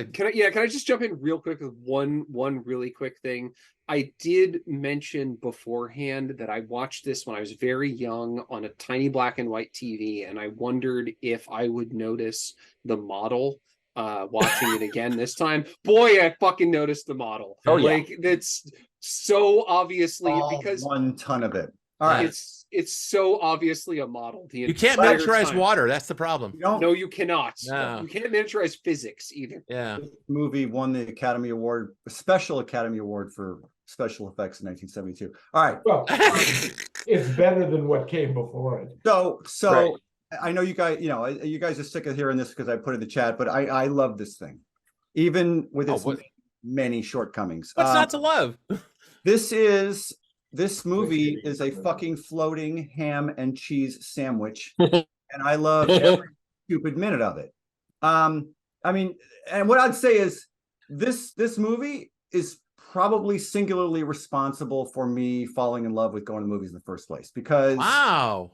Can I just jump in real quick with one really quick thing? I did mention beforehand that I watched this when I was very young on a tiny black and white TV, and I wondered if I would notice the model watching it again this time. Boy, I fucking noticed the model. Oh, yeah. Like, that's so obviously because 1 ton of it. All right. It's so obviously a model. You can't miniaturize water. That's the problem. No, you cannot. No. You can't miniaturize physics either. Yeah. This movie won the Academy Award, a special Academy Award for special effects in 1972. All right. Well, it's better than what came before it. So Right. I know you guys are sick of hearing this because I put it in the chat, but I love this thing, even with its many shortcomings. What's not to love? This movie is a fucking floating ham and cheese sandwich, and I love every stupid minute of it. I mean, and what I'd say is this movie is probably singularly responsible for me falling in love with going to movies in the first place, because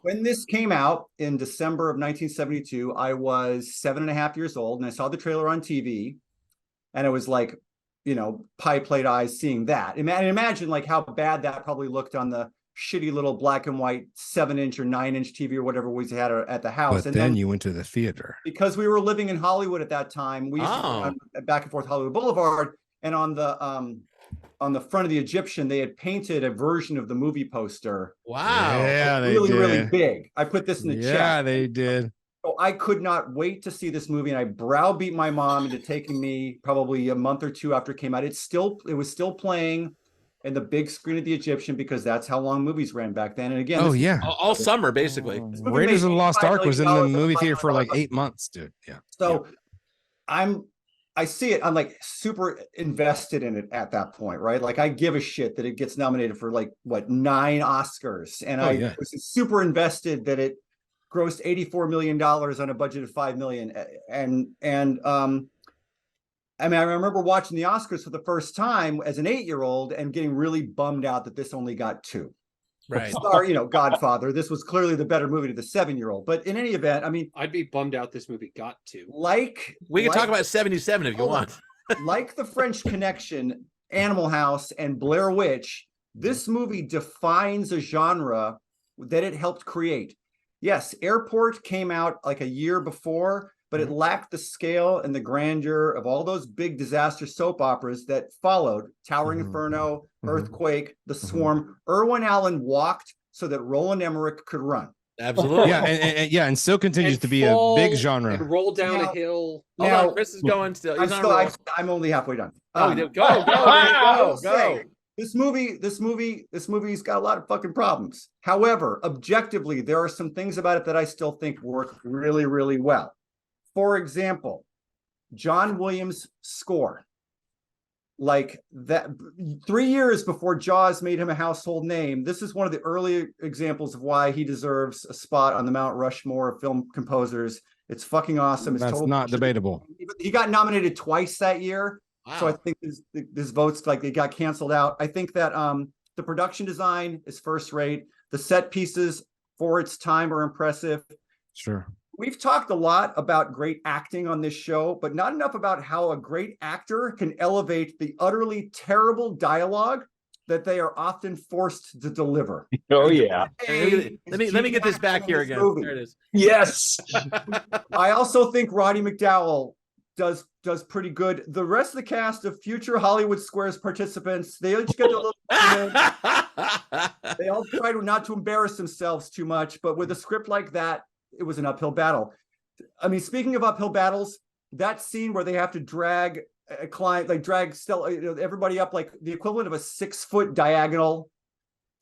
when this came out in December of 1972, I was 7.5 years old, and I saw the trailer on TV, and it was like, pie plate eyes seeing that. Imagine like how bad that probably looked on the shitty little black and white 7-inch or 9-inch TV or whatever we had at the house. But then you went to the theater. Because we were living in Hollywood at that time. We used to go back and forth Hollywood Boulevard, and on the front of the Egyptian, they had painted a version of the movie poster. Wow. Yeah, they really, did. really big. I put this in the chat. Yeah, they did. So I could not wait to see this movie, and I browbeat my mom into taking me probably a month or two after it came out. It was still playing in the big screen of the Egyptian, because that's how long movies ran back then. And again, all summer basically. Raiders of the Lost Ark was in the movie theater for like 8 months, dude. Yeah. So I see it. I'm like super invested in it at that point, right? Like I give a shit that it gets nominated for like 9 Oscars, and I was super invested that it grossed $84 million on a budget of $5 million. And I mean, I remember watching the Oscars for the first time as an 8-year-old and getting really bummed out that this only got 2. Right. Or, Godfather. This was clearly the better movie to the 7-year-old. But in any event, I mean, I'd be bummed out this movie got 2. We can talk about 77 if you want. Like The French Connection, Animal House, and Blair Witch, this movie defines a genre that it helped create. Yes, Airport came out like a year before, but it lacked the scale and the grandeur of all those big disaster soap operas that followed. Towering Inferno, Earthquake, The Swarm. Irwin Allen walked so that Roland Emmerich could run. Absolutely. Yeah, and still continues to be a big genre. And roll down a hill. Hold on, Chris is going still. I'm only halfway done. Go. This movie's got a lot of fucking problems. However, objectively, there are some things about it that I still think work really, really well. For example, John Williams' score. Like that, 3 years before Jaws made him a household name, this is one of the early examples of why he deserves a spot on the Mount Rushmore of film composers. It's fucking awesome. It's That's not debatable. He got nominated twice that year. Wow. So I think this votes like they got canceled out. I think that the production design is first rate. The set pieces for its time are impressive. Sure. We've talked a lot about great acting on this show, but not enough about how a great actor can elevate the utterly terrible dialogue that they are often forced to deliver. Oh yeah. Let me get this back here again. There it is. Yes. I also think Roddy McDowell does pretty good. The rest of the cast of future Hollywood Squares participants, they each get a little they all try not to embarrass themselves too much, but with a script like that, it was an uphill battle. I mean, speaking of uphill battles, that scene where they have to drag a client, like drag everybody up like the equivalent of a 6-foot diagonal,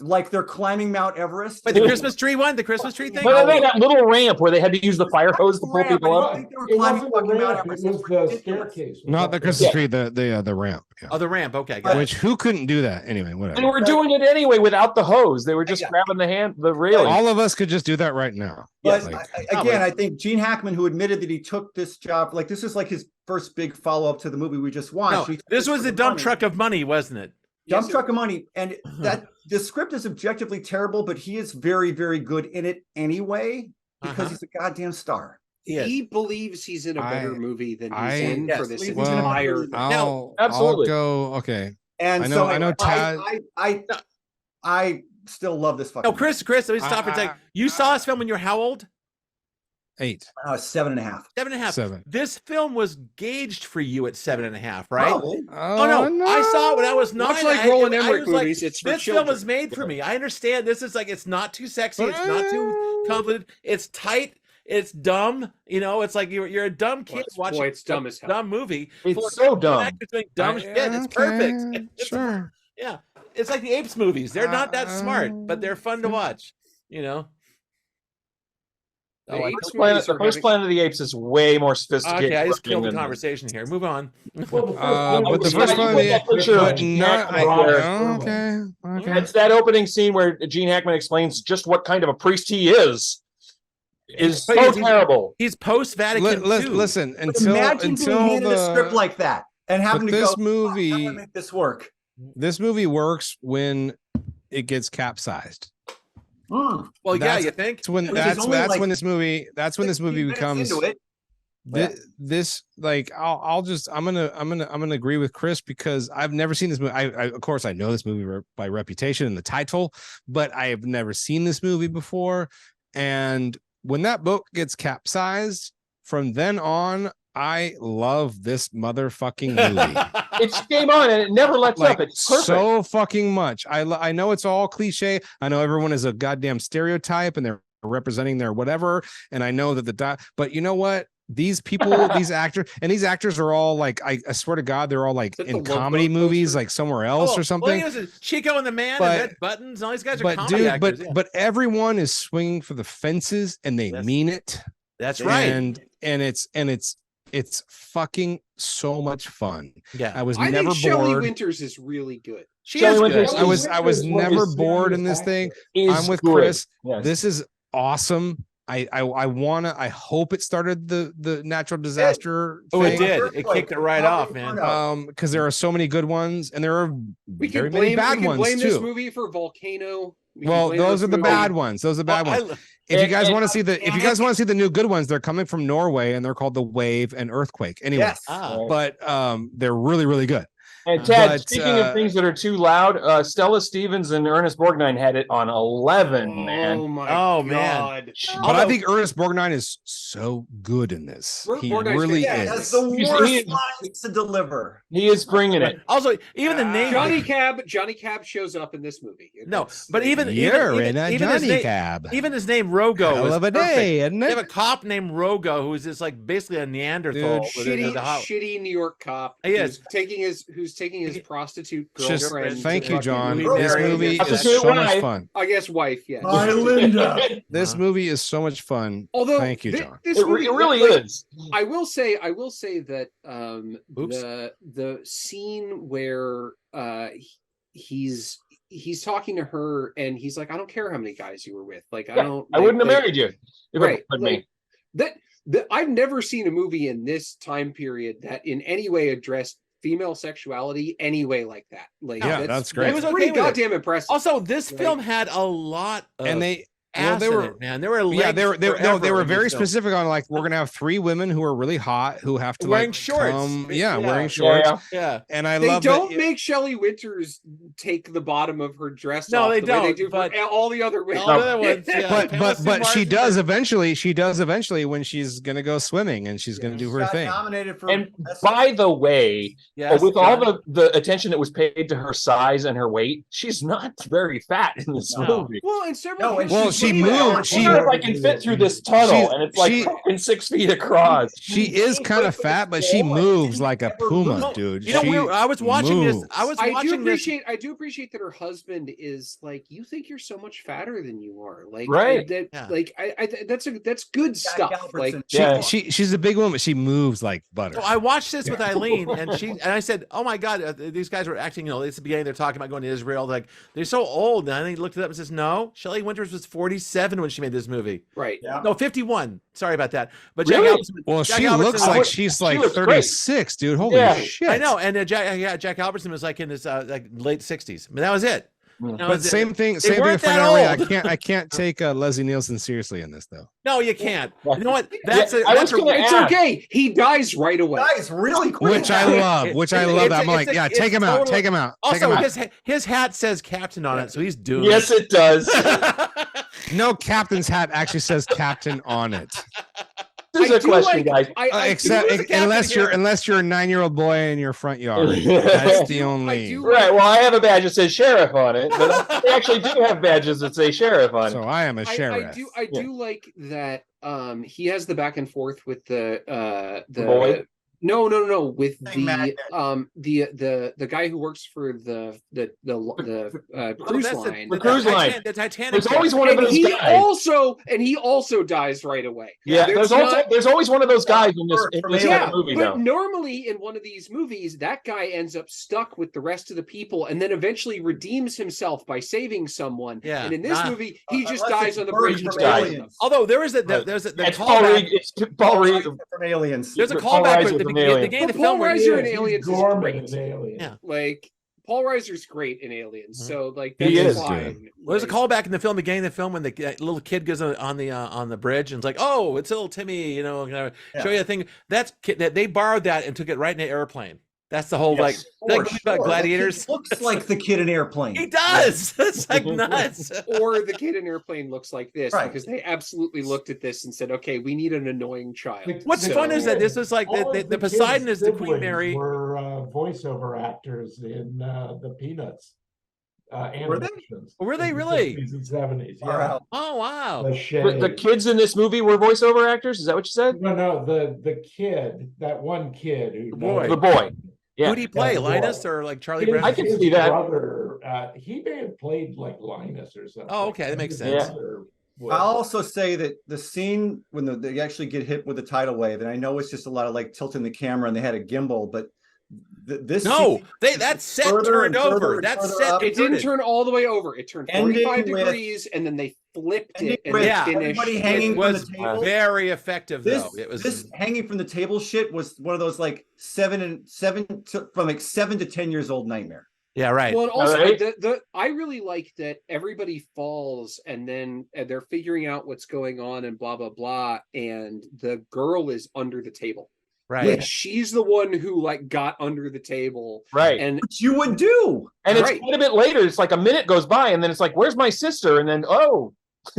like they're climbing Mount Everest. Wait, the Christmas tree one? The Christmas tree thing? But they got little ramp where they had to use the fire hose to pull people up. It wasn't the ramp, it was the staircase. Not the Christmas tree, the ramp. Yeah. Oh, the ramp. Okay. Which who couldn't do that anyway? Whatever. They were doing it anyway without the hose. They were just grabbing the railing. All of us could just do that right now. But I think Gene Hackman, who admitted that he took this job, like this is like his first big follow-up to the movie we just watched. No, this was the dump truck of money, wasn't it? Dump truck of money, and that the script is objectively terrible, but he is very, very good in it anyway because he's a goddamn star. he believes he's in a better movie than he's in Yes, for this he's in a entire. I'll absolutely. go. Okay. And I know- so I know Tad- I still love this fucking. No, Chris, let me stop for a second. You saw this film when you were how old? 8. 7.5. 7.5. 7. This film was gauged for you at 7.5, right? Probably. Oh no. I saw it when I was 9. Much like Roland I Emmerich was like, movies, it's for this children. film was made for me. I understand this is like, it's not too sexy, it's not too convoluted, it's tight, it's dumb. You know, it's like you're a dumb kid watching it's dumb as hell. dumb movie. It's so dumb. Actors doing dumb shit. It's perfect. It's, Sure. yeah, it's like the Apes movies. They're not that smart, but they're fun to watch. You know. The Apes The movies are first having- Planet of the Apes is way more sophisticated. Okay, I just killed the than- conversation here. Move on. But the first one, but not. Okay. It's that opening scene where Gene Hackman explains just what kind of a priest he is so terrible. He's post Vatican II. Listen, until Imagine being handed a script the like that and having to this go, movie- how do I make this work? this movie works when it gets capsized. Mm. Well, yeah, That's- you think? That's when Which is that's only like when this movie 15 minutes becomes into it. this like I'm gonna agree with Chris because I've never seen this movie. I of course I know this movie by reputation and the title, but I have never seen this movie before. And when that boat gets capsized, from then on, I love this motherfucking movie. It's game on and it never lets up. It's perfect. so fucking much. I know it's all cliche. I know everyone is a goddamn stereotype and they're representing their whatever. And I know that but you know what? These people, these actors are all like, I swear to God, they're all like Is that in the Love comedy Boat movies, poster? like somewhere else or something. Well, he was Chico and the Man But- and Red Buttons. And all these guys are But comedy dude, actors. Yeah. but everyone is swinging for the fences and they Yes. mean it. That's right. And it's fucking so much fun. Yeah. I was I never think Shelley bored. Winters is really good. She Shelley is Winters good. I was never bored in this thing. I'm with Chris. Yes. This is awesome. I hope it started the natural disaster Oh, it thing. did. It kicked it right off, man. Because there are so many good ones and there are We very can many blame, bad we can ones blame this too. movie for Volcano. We can Well, blame those this are the movie- bad ones. Those are the bad Well, ones. If you guys and- want to see the new good ones, they're coming from Norway and they're called The Wave and Earthquake. Anyway, Yes. but they're really, really good. And Ted, But, speaking of things that are too loud, Stella Stevens and Ernest Borgnine had it on 11, man. Oh my Oh, man. God. But I think Ernest Borgnine is so good in this. Ernest He Borgnine's really Yeah, is. that's the He's- worst he- lines to deliver. He is bringing it. Also, even the name. Johnny Cab shows up in this movie. No, It's but like- even You're in a his Johnny name, cab. even his name Rogo Hell was of a perfect. day, isn't They have it? a cop named Rogo who's just like basically a Neanderthal. Dude, with shitty New York cop. He is. who's taking his prostitute Just girlfriend. thank to you, fucking John. meet This her. movie That's is a good so much wife. fun. I guess wife, yes. Hi, Linda. This movie is so much fun. Although Thank you, thi- John. This It movie, really like, is. I will say that Oops. the scene where he's talking to her and he's like, I don't care how many guys you were with. Like I don't I wouldn't have like, married you if right, it was like, me. that I've never seen a movie in this time period that in any way addressed female sexuality anyway like that. Like Yeah, that's great. He was That's okay pretty with it. goddamn impressive. Also, this Right. film had a lot of And they ass they in were it, man. There were yeah, legs they were forever in very this film. specific on like we're gonna have 3 women who are really hot who have to Wearing like shorts. wearing Yeah, shorts. yeah. Yeah. And I They love don't that make Shelley Winters take the bottom of her dress No, off they the way they don't, do but- for all the other women. All the other ones, yeah. but she does eventually when she's gonna go swimming and she's gonna do her Got thing. Nominated for And best- by the way, Yes, with all John. the attention that was paid to her size and her weight, she's not very fat in this No. movie. Well, and several. No, and Well, she's she really moved- bad. she- I wonder if I can fit through this tunnel, and it's like she- fucking 6 feet across. She is kind of fat, but she moves like a puma, dude. You know, She I was watching this. moves. I was I do watching this. appreciate that her husband is like, you think you're so much fatter than you are. Like, Right. Yeah. That's good stuff. Like, Albertson. Yeah. She's a big woman. She moves like butter. So I watched this with Eileen, and I said, "Oh my God, these guys were acting. You know, it's the beginning. They're talking about going to Israel. Like they're so old." And I looked it up and says, "No, Shelley Winters was 47 when she made this movie. right. Yeah. No, 51. Sorry about that. But Really? Jack Albertson. Well, Jack she Albertson looks was- like she's like looks great. 36, dude. Holy Yeah. shit! I know, and Jack Albertson was like in his like late 60s. But that was it. No, But same thing they for weren't that Fernand Reyes. old. I can't take Leslie Nielsen seriously in this though. No, you can't. You know what? That's Yeah, a, I that's was a, gonna It's ask. okay. He dies right away. Guys, really quick. Which I love. Which I love. I'm like, yeah, take him out. Take him out. Take him Also, out. his hat says captain on it, so he's doomed. Yes, it does. No, captain's hat actually says captain on it. This is a question, guys. Except who's the captain unless here? you're a 9-year-old boy in your front yard. That's the I only. do- Right. Well, I have a badge that says sheriff on it, but they actually do have badges that say sheriff on So it. I am a I sheriff. do like that he has the back and forth with the boy? no with Same man. the guy who works for the cruise that's line. The cruise line. The Titanic. There's always one of And those he guys. also dies right away. Yeah, There's there's always one of those guys in this, For kind me, of movie, but though. normally in one of these movies, that guy ends up stuck with the rest of the people and then eventually redeems himself by saving someone. Yeah. And in this movie, he just Unless dies it's on the Bird bridge. from with dies. Aliens. Although there is the Right. the Paul callback. Reed. It's Paul Reed. From Aliens. There's a Paul callback Reiser with the from beginning Alien. of the Paul film where Reiser in He's Aliens is dormant great. in Alien. Yeah. Like Paul Reiser's great in Aliens, Mhm. so like He that's is fine. Well, there's a Like, callback in the film, beginning of the film, when the little kid goes on the bridge and it's like, "Oh, it's little Timmy," show you a thing. That they borrowed that and took it right in the airplane. That's the whole Yes. like about gladiators. Looks like the kid in Airplane. He does. It's like nuts. or the kid in Airplane looks like this Right. because they absolutely looked at this and said, "Okay, we need an annoying child." What's So- fun is that this is like All the of the Poseidon kids' is the Queen siblings Mary. Were voiceover actors in the Peanuts Were they? animations. Were they in the really? 60s and 70s. Far Yeah. out. Oh wow. The The shade. kids in this movie were voiceover actors. Is that what you said? No, the kid, that one kid who boy. The boy. Yeah. Who'd he play, Yeah, Linus boy. or like Charlie His- Brown? I can his see that. Brother, he may have played like Linus or something. Oh, okay, that makes His sense. brother was- I'll also say that the scene when they actually get hit with the tidal wave, and I know it's just a lot of like tilting the camera and they had a gimbal, but this No, scene that set further turned and further over. and That further set up. It didn't turn all the way over. It turned Ending 45 with- degrees, and then they flipped it and with Yeah. finished. everybody it. hanging It from was the table. very effective This though. It was this hanging from the table shit was one of those like 7 from like 7 to 10 years old nightmare. yeah, right. Well, and also Alright. I really like that everybody falls and then they're figuring out what's going on and blah blah blah, and the girl is under the table. Right. Like she's the one who like got under the table, Right. and Which you would do. And it's Right. quite a bit later. It's like a minute goes by, and then it's like, "Where's my sister?" And then, oh,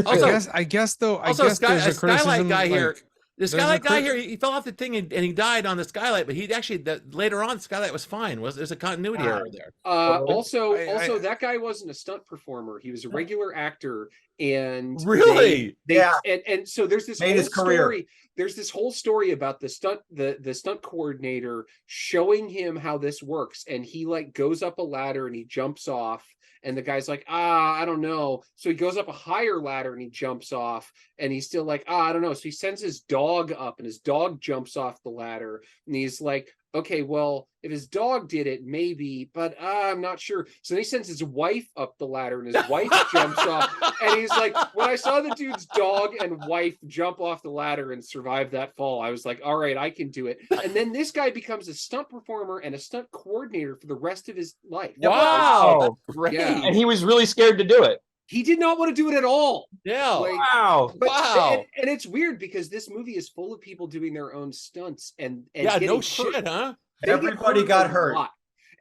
Also, I guess though. I also guess there's a Skylight criticism, guy here. like, The there's a Skylight guy crit- here, he fell off the thing and he died on the Skylight, but he actually later on Skylight was fine. There's a continuity error there. also I- that guy wasn't a stunt performer. He was a regular actor, and Really? they Yeah. and so there's this Made whole his career. story. There's this whole story about the stunt coordinator showing him how this works, and he like goes up a ladder and he jumps off, and the guy's like, I don't know. So he goes up a higher ladder and he jumps off, and he's still like, I don't know. So he sends his dog up, and his dog jumps off the ladder, and he's like, okay, well, if his dog did it, maybe, but I'm not sure. So then he sends his wife up the ladder, and his wife jumps off. And he's like, when I saw the dude's dog and wife jump off the ladder and survive that fall, I was like, all right, I can do it. And then this guy becomes a stunt performer and a stunt coordinator for the rest of his life. Wow, Wow. that's great. Yeah. and he was really scared to do it. He did not want to do it at all. Yeah. Like, Wow. but, Wow. and it's weird because this movie is full of people doing their own stunts and Yeah, getting no hurt. shit, huh? They get Everybody got a hurt. lot.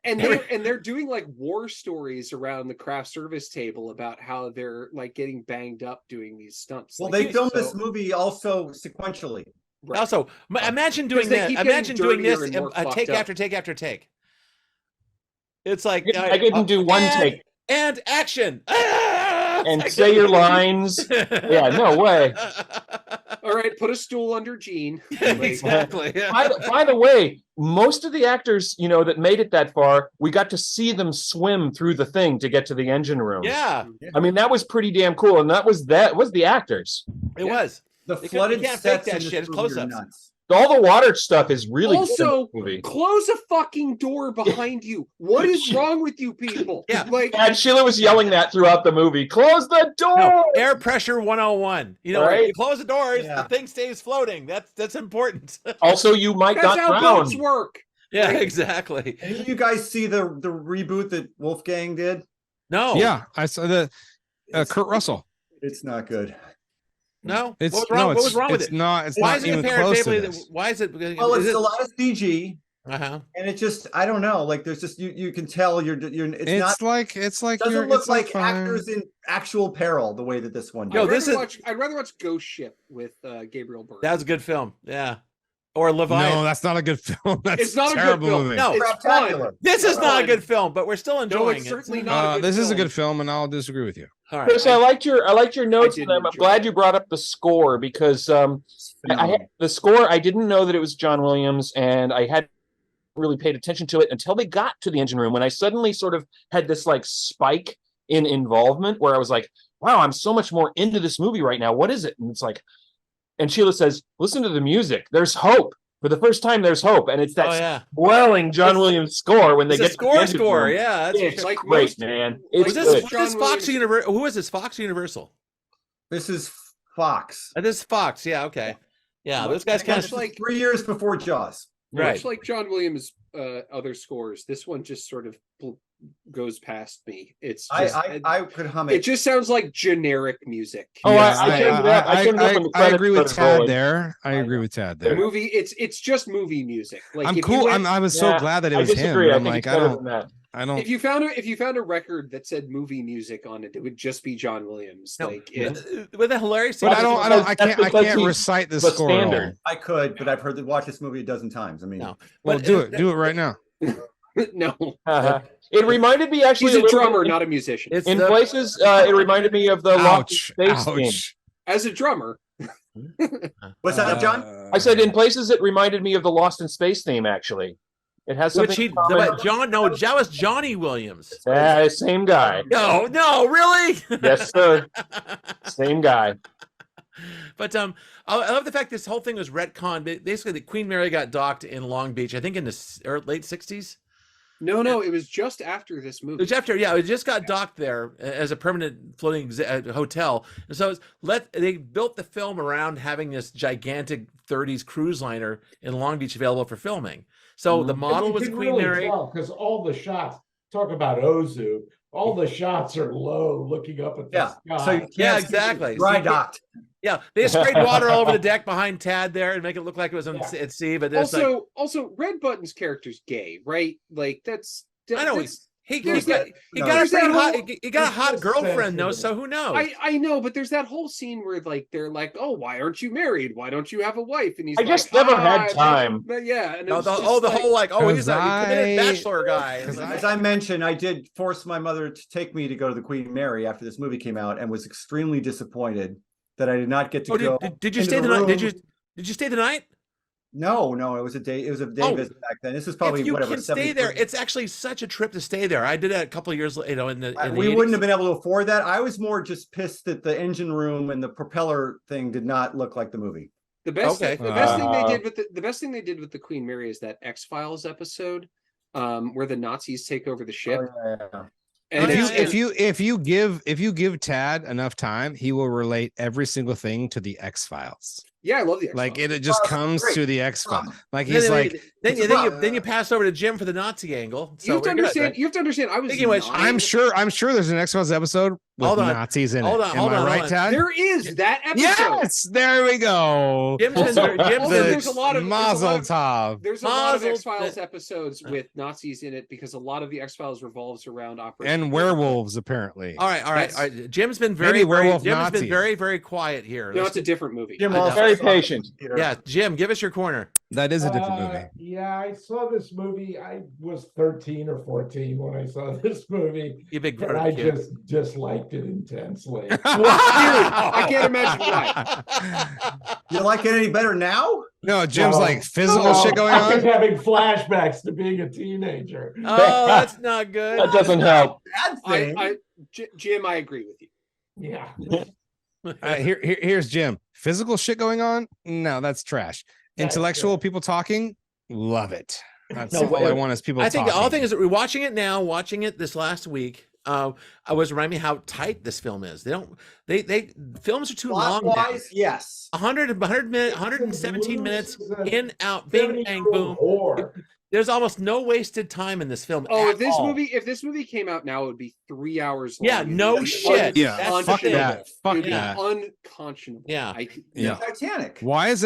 And they're doing like war stories around the craft service table about how they're like getting banged up doing these stunts. Well, Like, they filmed this so- movie also sequentially. Right. Also, imagine doing 'Cause they that. keep getting Imagine doing dirtier this and more fucked take up. after take after take. It's like I didn't do one take and action and say your lines. Yeah, no way. All right, put a stool under Gene. Exactly. By the way, most of the actors, that made it that far, we got to see them swim through the thing to get to the engine room. Yeah, I mean, that was pretty damn cool, and that was the actors. it was. The You flooded can't fake sets that in this shit. It's movie are close-ups. nuts. All the water stuff is really good in Also, this movie. close a fucking door behind you. What is wrong with you people? Yeah. Like, And Sheila was yelling that throughout the movie. Close the door. No, air pressure 101. Right? You close the doors, Yeah. the thing stays floating. That's important. Also, you might that's not how drown. boats work. Yeah, Right. exactly. Did you guys see the reboot that Wolfgang did? No. Yeah, I saw the Kurt Russell. It's not good. No. It's What was wrong? no, what it's was wrong with it's it? not. It's Why not is it even compared close to favorably? this. Why is it? Well, is it's it, a lot of CG, uh-huh. and it just I don't know. Like there's just you can tell you're it's not It's like doesn't you're look it's like fine. actors in actual peril the way that this one Yo, does. I'd rather watch Ghost Ship with Gabriel Byrne. That was a good film. Yeah. Or Leviathan. No, that's not a good film. That's It's not a good terrible film. movie. No, It's Spectacular. this is not a fun. good film, but we're still enjoying it's it. certainly not a good This is a film. good film, and I'll disagree with you. All right. Chris, I liked your notes. did And I'm enjoy glad it. you brought up the score because the score I didn't know that it was John Williams, and I hadn't really paid attention to it until they got to the engine room when I suddenly sort of had this like spike in involvement where I was like, wow, I'm so much more into this movie right now. What is it? And it's like, and Sheila says, listen to the music. There's hope. For the first time, there's hope, and it's that swelling John Williams score when they It's get a to the score. room. Yeah, that's It's like great, most- man. Was It's this, good. was this Fox Universal? Who is this? Fox Universal. This is Fox. This is Fox. Yeah. Okay. Yeah. Those guys kind of like 3 years before Jaws. right. Much like John Williams' other scores, this one just sort of goes past me. It's just, I could hum it it. just sounds like generic music. Oh, I turned up when the I credits agree with started Tad rolling. there. I agree with Tad The there. movie, it's just movie music. Like I'm if cool. you went- I was so Yeah, glad that it I was him. disagree. But I I'm think like, it's better than that. I don't. if you found a record that said movie music on it, it would just be John Williams. No, Like with a hilarious. But I That's can't because he's recite this the score. at all. standard. I could, but I've watched this movie a dozen times. I mean, No. Well, But do it right now. no, It reminded me actually he's a little drummer, bit- not a musician. It's in the- places. It reminded me of the Lost Ouch! in Space theme. Ouch! As a drummer, what's that, John? I said in places it reminded me of the Lost in Space theme. Actually, it has something. Which he, in common. but John, no, that was Johnny Williams. Same guy. No, really? Yes, sir. Same guy. But I love the fact this whole thing was retconned. Basically, the Queen Mary got docked in Long Beach, I think in the late 60s. no, it was just after this It movie. was after, yeah, it just got docked there as a permanent floating hotel. And so they built the film around having this gigantic 30s cruise liner in Long Beach available for filming. So the model was Queen Mary. Because all the shots talk about Ozu. All the shots are low, looking up at the Yeah. sky. So you can't Yeah, see exactly. it. Dry So you can't- docked. Yeah, they sprayed water all over the deck behind Tad there and make it look like it was at sea. But there's Also, Red Button's character's gay, right? Like that's I know that's- he there's got that- he no, got a there's that pretty hot whole- he got a hot it's girlfriend though, sensitive. so who knows? I know, but there's that whole scene where like they're like, "Oh, why aren't you married? Why don't you have a wife?" And he's I like, just never had "Ah, time." But yeah, and it No, was the just whole like, oh, he's a 'cause committed I- bachelor guy. As I mentioned, I did force my mother to take me to go to the Queen Mary after this movie came out, and was extremely disappointed that I did not get to go. Did you into stay the night? room. Did you stay the night? No, it was a day. It was a day Oh, visit back then. This is probably If you whatever. can stay there, it's actually such a trip to stay there. I did it a couple of years, in the we 80s. wouldn't have been able to afford that. I was more just pissed that the engine room and the propeller thing did not look like the movie. the best. Okay. The best thing they did with the best thing they did with the Queen Mary is that X-Files episode, where the Nazis take over the ship. And Oh, yeah, it's- If you give Tad enough time, he will relate every single thing to the X-Files. yeah, I love the X-Files. Like it just Oh, comes great. to the X-Files. Like Then, he's then, like, then you pass over to Jim for the Nazi angle. So you have to we're good, understand. right? You have to understand. I was. Speaking of which, 9. I'm sure there's an X-Files episode with Hold on. Nazis in Hold it. on, Am hold I on, right, hold on. Tad? There is that episode. Yes, there we go. Jim's been Also, there's a The lot of Mazel Tov. There's a lot of Mazel- X-Files episodes with Nazis in it because a lot of the X-Files revolves around Operation And werewolves, apparently. all right. Jim's been Maybe very werewolf Jim's been Nazis. very, very quiet here. No, it's a different movie. Jim I know. also Very saw patient. it, Peter. Yeah, Jim, give us your corner. That is a different movie. Yeah, I saw this movie. I was 13 or 14 when I saw this movie. You big And grown I kid. just disliked it intensely. I can't imagine why. You like it any better now? No, Jim's No. like physical No, shit going I was on. having flashbacks to being a teenager. Oh, that's not good. That doesn't help. Bad thing. Jim, I agree with you. Yeah. Here's Jim. Physical shit going on? No, that's trash. That's Intellectual good. people talking? Love it. That's No, all I want is people I think talking. the all thing is that we're watching it now, watching it this last week. I was reminding me how tight this film is. They films are too long now. Plot-wise, yes. 100 minutes, 117 minutes in, out, bing, bang, boom. Whore. There's almost no wasted time in this film. Oh, at all. if this movie came out now, it would be 3 hours long. Yeah, no shit. Yeah, That's fuck the thing. that. Fuck It'd be that. unconscionable. Yeah. Yeah. Titanic. Why is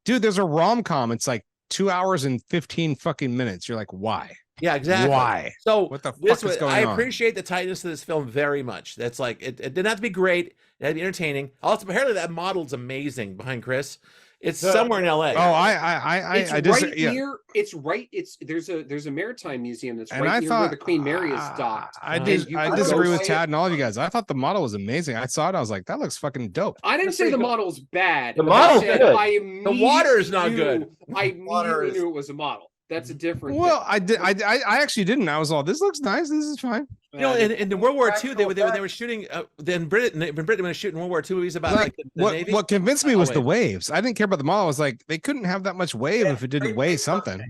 dude? There's a rom-com. It's like 2 hours and 15 fucking minutes. You're like, why? Yeah, exactly. Why? So What the this fuck is going I on? appreciate the tightness of this film very much. That's like it didn't have to be great. It had to be entertaining. Also, apparently that model's amazing behind Chris. It's somewhere in LA. Oh, It's I just right yeah. near. It's right. There's a maritime museum that's And right I near thought where the Queen Mary is docked. I And did. you I can disagree go with see Tad it. and all of you guys. I thought the model was amazing. I saw it. I was like, that looks fucking dope. I didn't say the model's bad. The but model's I said good. I The immediately water is not knew- good. I Water immediately is- knew it was a model. That's a different. Well, thing. I did. I actually didn't. I was all, this looks nice. This is fine. You know, in World War II, they Practical were shooting. Then Britain was shooting World War II movies about Like, like the Navy. what convinced me was the wave. waves. I didn't care about the model. I was like, they couldn't have that much wave if it didn't weigh something.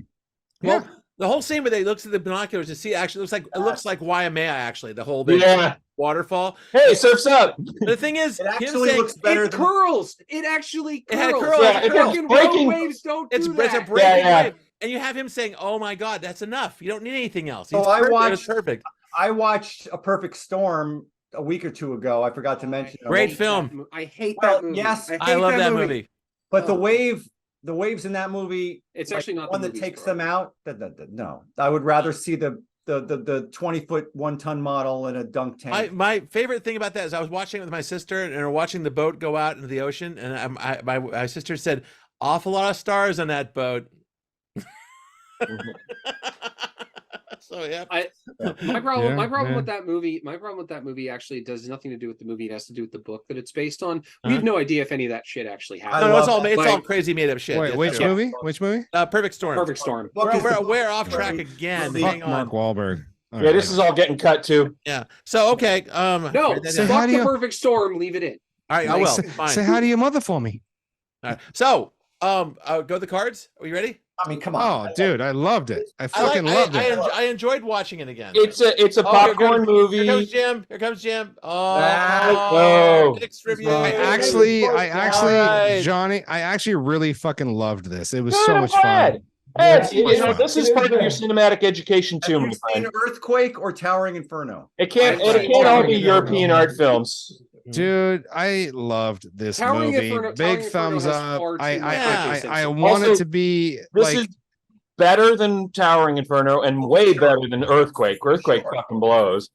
Well, the whole scene where they looks at the binoculars to see actually looks like Waimea. Actually, the whole big Yeah. waterfall. Hey, surf's up. But the thing is, It him actually saying, looks better It than curls. It actually It had curls. curls. Yeah, it's Fucking breaking- road waves don't do it's a that. breaking Yeah. wave. And you have him saying, "Oh my God, that's enough. You don't need anything else." So He's I perfect. It was watched- perfect. I watched A Perfect Storm a week or two ago. I forgot to mention it. Great hate film. that mo- I hate Well, that movie. yes, hate I love that movie. But Oh. the waves in that movie, It's like, actually not the one that movie's takes story. them out. No, I would rather see the 20-foot 1-ton model in a dunk tank. My favorite thing about that is I was watching it with my sister and we're watching the boat go out into the ocean, and my sister said, "Awful lot of stars on that boat." So yeah, My problem Yeah, yeah. with that movie actually does nothing to do with the movie. It has to do with the book that it's based on. We Uh-huh. have no idea if any of that shit actually I happened. no, it's love all that. crazy made up shit. Wait, That's which true. movie? Which movie? Perfect Storm. Perfect Storm. Book is the- We're off track again. Fuck Hang Fuck on. Mark Wahlberg. All Yeah, right. this is all getting cut too. Yeah. So okay. No, write that Say down. hi fuck to the you. Perfect Storm. Leave it in. All right, I will. Say, Fine. say hi to your mother for me. All right. So go the cards. Are you ready? I mean, come on. Oh, dude, I loved it. I fucking loved it. I enjoyed watching it again. It's a Oh, popcorn movie. Here comes Jim. Here comes Jim. Oh. Mixed review. I Alright. Johnny, I actually really fucking loved this. It was Good, so I'm much glad. fun. Hey, Yeah, you know, fun. this is part of your cinematic education too, Have my you seen friend. Earthquake or Towering Inferno? It can't Right. all be European art films. Dude, I loved this Towering movie. Inferno- Big Towering thumbs Inferno has up. far too I much I emphasis. want it Also, to be This like is better than Towering Inferno and way better than Earthquake. Earthquake fucking blows.